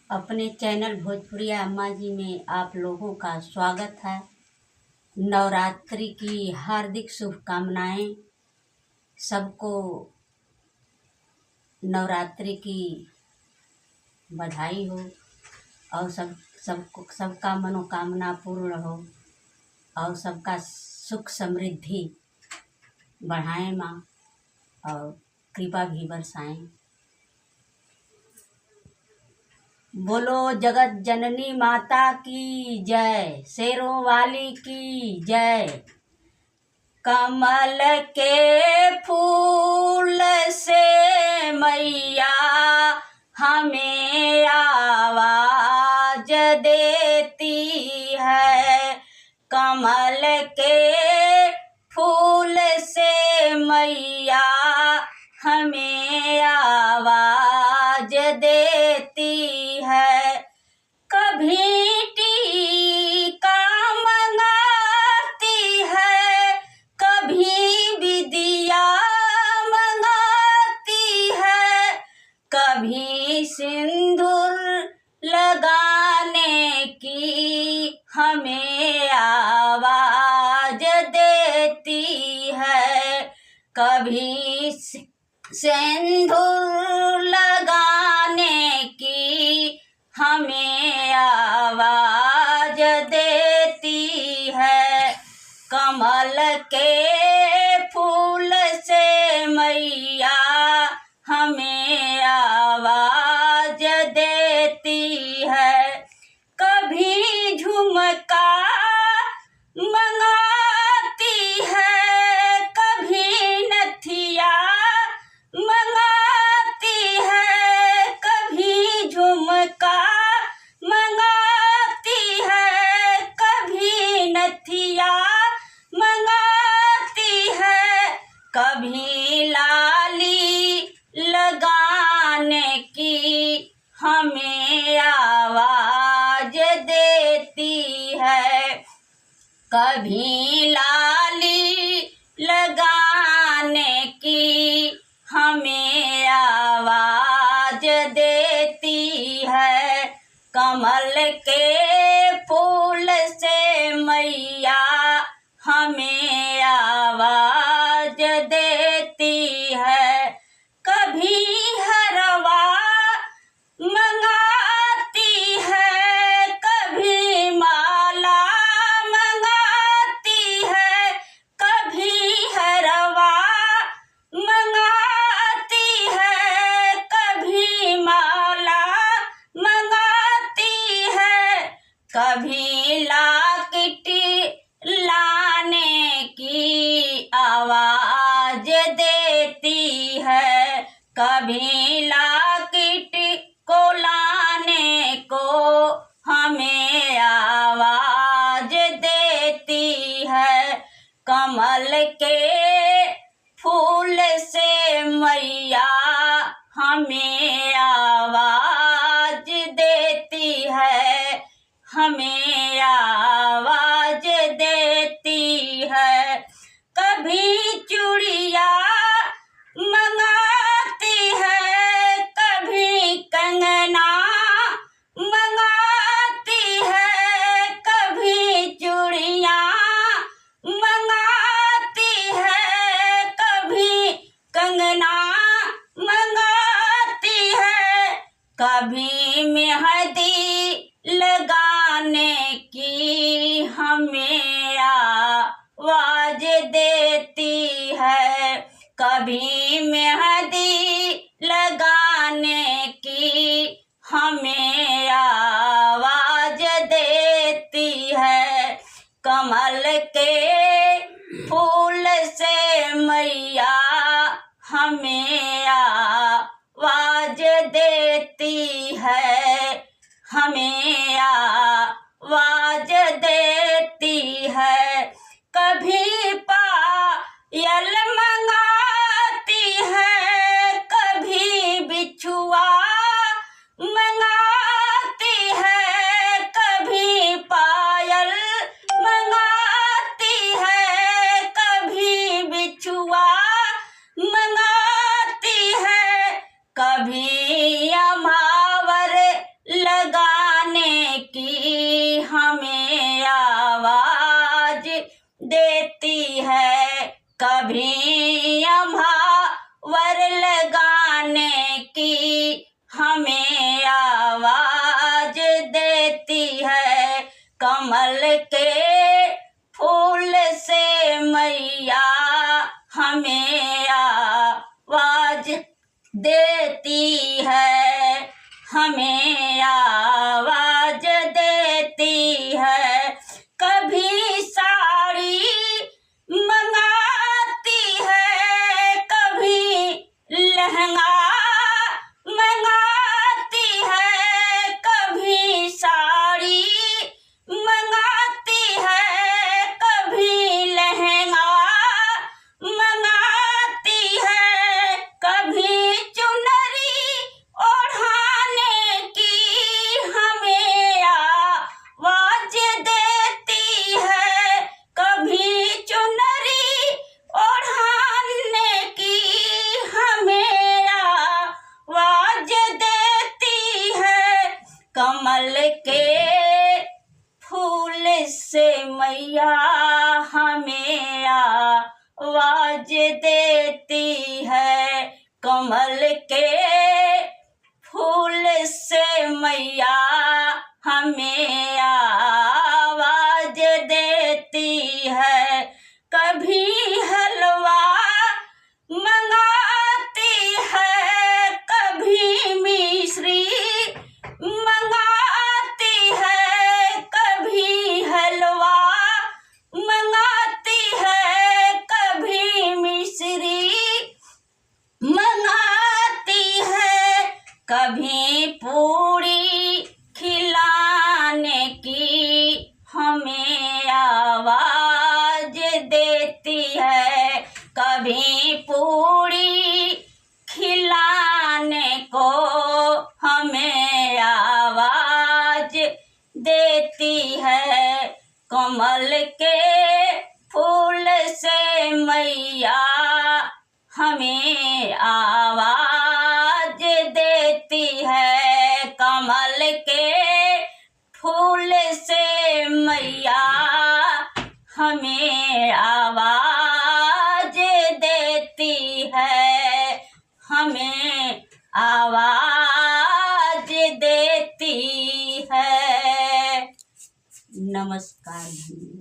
अपने चैनल भोजपुरिया अम्मा जी में आप लोगों का स्वागत है। नवरात्रि की हार्दिक शुभकामनाएं। सबको नवरात्रि की बधाई हो और सबका मनोकामना पूर्ण हो और सबका सुख समृद्धि बढ़ाएं माँ और कृपा भी बरसाएं। बोलो जगत जननी माता की जय, शेरों वाली की जय। कमल के फूल से मैया हमें आवाज देती है। कमल के फूल से मैया हमें आवाज देती है। कभी टीका मंगाती है, कभी विदिया मंगाती है, कभी सिंदूर लगाने की हमें आवाज देती है। कभी सिंदूर लगाने की हमें आवाज देती है। कमल के फूल से मैया हमें आवाज देती है। कभी झुमका मंगाती है, कभी नथिया मंगाती है, कभी झुमका मंगाती है, कभी नथिया मंगाती है, कभी लाली लगाने की हमें आवाज देती है। कभी लाली लगाने की हमें आवाज देती है। कमल के फूल से मैया हमें आवाज देती है। कभी हरवा मंगाती है, कभी माला मंगाती है, कभी हरवा मंगाती है, कभी माला मंगाती है, कभी लाकिट लाने की आवाज देती है। कभी लाकिट को लाने को हमें आवाज देती है। कमल के फूल से मैया हमें आवाज देती है, हमें आवाज देती है। कभी चूड़िया मंगाती है, कभी कंगना मंगाती है, कभी चूड़िया मंगाती है, कभी कंगना मंगाती है, कभी मेहंदी लगाने की हमें आवाज देती है। कभी मेहंदी लगाने की हमें आवाज देती है। कमल के फूल से मैया हमें आवाज देती है, हमें आवाज देती है। कभी पायल मंगाती है, कभी बिछुआ मंगाती है, कभी पायल मंगाती है, कभी बिछुआ मंगाती है, कभी अमावर के फूल से मैया हमें आवाज देती है, हमें आवाज देती है। कभी साड़ी मंगाती है, कभी लहंगा मंगाती है, कभी साड़ी मंगाती है, कभी लहंगा मंगाती है, कभी चुनरी ओढ़ाने की हमें आवाज देती है, कभी चुनरी ओढ़ाने की हमें आवाज देती है। कमल के फूल से मैया हमें आवाज देती है, कमल के फूल से मैया हमें आवाज देती है। कभी हलवा मंगाती है, कभी मिश्री मंगाती है, कभी हलवा मंगाती है, कभी मिश्री मंगाती है, कभी पूरी खिलाने की हमें आवाज देती है, कभी पूरी खिलाने को हमें आवाज देती है। कमल के फूल से मैया हमें आवाज देती है, कमल के फूल से मैया हमें आवाज देती है, हमें आवाज देती है। नमस्कार।